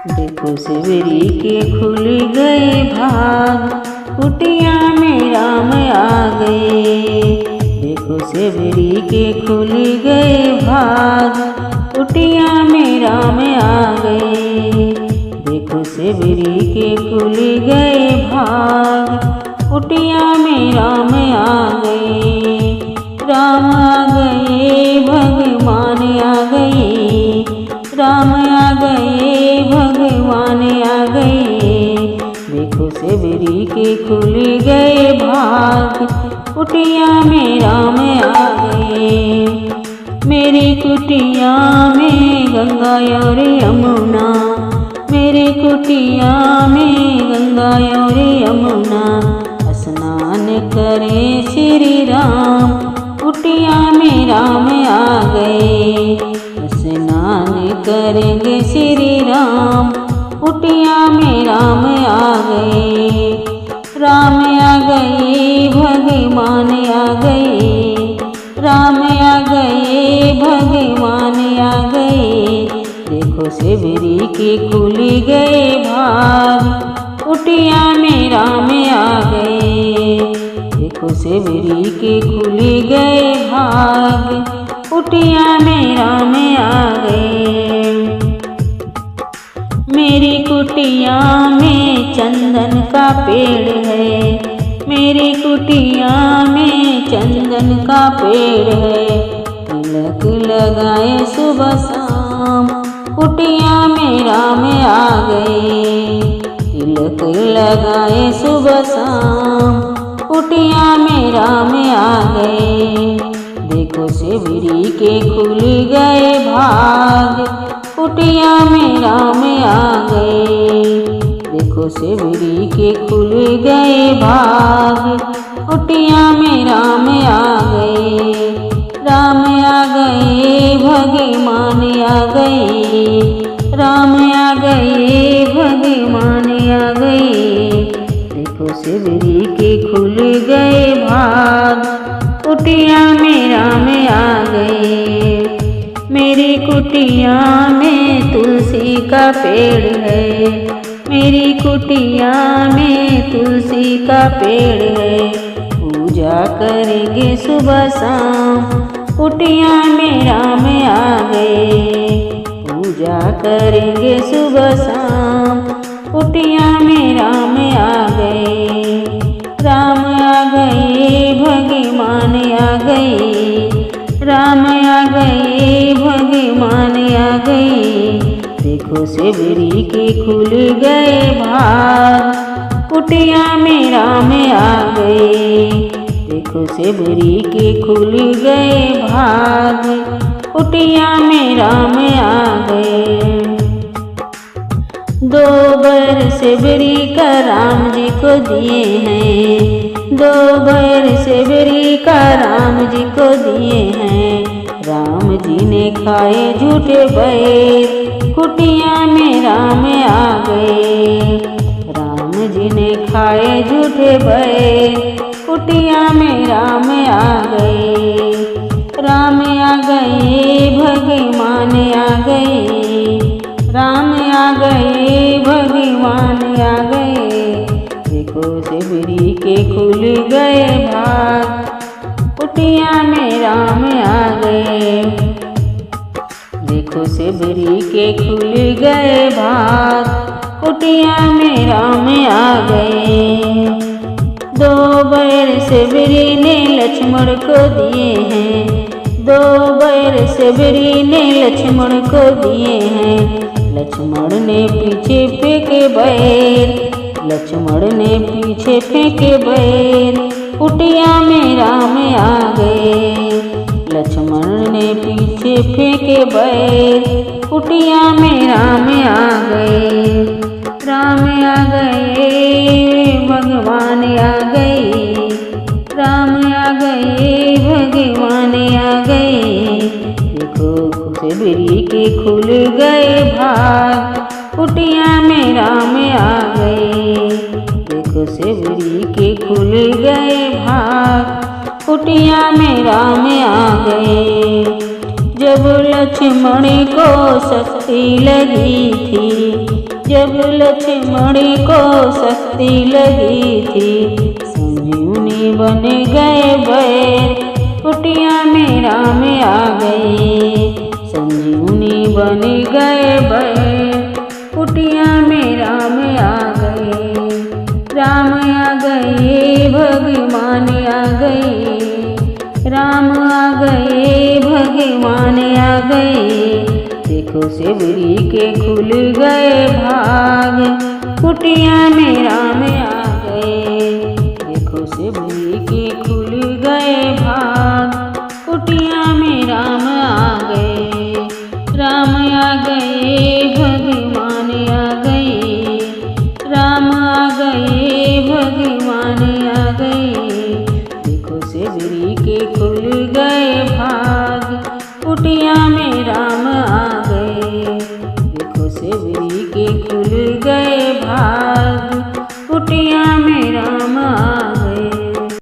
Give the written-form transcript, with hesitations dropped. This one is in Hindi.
देखो शिवरी के खुल गए भाग, कुटिया में राम आ गए। देखो शिवरी के खुल गए भाग, कुटिया में राम आ गए। देखो शिवरी के खुल गए भाग, कुटिया में राम आ गए। राम आ गए, भगवान आ गए, राम आ गए, भगवान आ गए। देखो शिवरी के खुल गए भाग, कुटिया में राम आ गए। मेरी कुटिया में गंगा और यमुना, मेरी कुटिया में गंगा और यमुना। स्नान करें श्री राम, कुटिया में राम आ गए। स्नान करेंगे श्री राम, कुटिया में राम आ गए। राम आ गए, भगवान आ गए, राम आ गए, भगवान आ गए। देखो शिवरी के खुल गए भाग, कुटिया में राम आ गए। देखो शिवरी के खुल गए भाग, कुटिया में राम आ गए। मेरी कुटिया में चंदन का पेड़ है, मेरी कुटिया में चंदन का पेड़ है। तिलक लगाए सुबह शाम, कुटिया में राम आ गए। तिलक लगाए सुबह शाम, कुटिया में राम आ गए। देखो शिवरी के खुल गए भाग, कुटिया में राम आ गए। देखो शिवरी के खुल गए भाग, कुटिया में राम आ गए। राम आ गए, भगवान आ गए, राम आ गए, भगवान आ गए। देखो शिवरी के खुल गए भाग, कुटिया में राम आ गए। मेरी कुटिया में तुलसी का पेड़ है, मेरी कुटिया में तुलसी का पेड़ है। पूजा करेंगे सुबह शाम, कुटिया में राम आ गए। पूजा करेंगे सुबह शाम, कुटिया में राम आ गए। राम आ गए, भगवान आ गए, राम आ गए, भगवान आ गए। देखो शिवरी के खुल गए भाग, कुटिया में राम आ गए। देखो शिवरी के खुल गए भाग, कुटिया में राम आ गए। 2 बर शिवरी का राम जी को दिए हैं, 2 बर शिवरी का राम जी को दिए हैं। राम जी ने खाए झूठे बैर, कुटिया में राम आ गए। राम जी ने खाए झूठे बैर, कुटिया में राम आ गए। राम आ गए, भगवान आ गए, राम आ गए, भगवान आ गए। देखो शिवरी के खुल गए भाग, कुटिया में राम आ गए। देखो शिवरी के खुल गए भाग, कुटिया में राम आ गए। 2 बैर शिवरी ने लक्ष्मण को दिए हैं, 2 बैर शिवरी ने लक्ष्मण को दिए हैं। लक्ष्मण ने पीछे फेंके बैर, लक्ष्मण ने पीछे फेंके बैर, कुटिया में राम आ गए। लक्ष्मण ने पीछे फेंके बैर, कुटिया में राम आ गए। राम आ गए, भगवान आ गए, राम आ गए, भगवान आ गए। देखो शिवरी के खुल गए भाग, कुटिया में राम आ गए। देखो शिवरी के खुल गए भाग, कुटिया में राम आ गए। जब लक्ष्मण को शक्ति लगी थी, जब लक्ष्मण को शक्ति लगी थी, संजीवनी बन गए बैर, कुटिया में राम आ गए। संजीवनी बन गए बैर, कुटिया में राम आ गए। राम आ गए, भगवान आ गए, राम आ गए, भगवान आ गए। देखो सेवरी के खुल गए भाग, कुटिया में राम आ गए। देखो सेवरी के खुल गए भाग, कुटिया में राम आ गए। राम आ गए, भगवान आ गए, राम आ गए, भगवान आ गए। देखो सेवरी के खुल गए भाग, कुटिया में राम आ गए। देखो सेवरी के खुल गए भाग।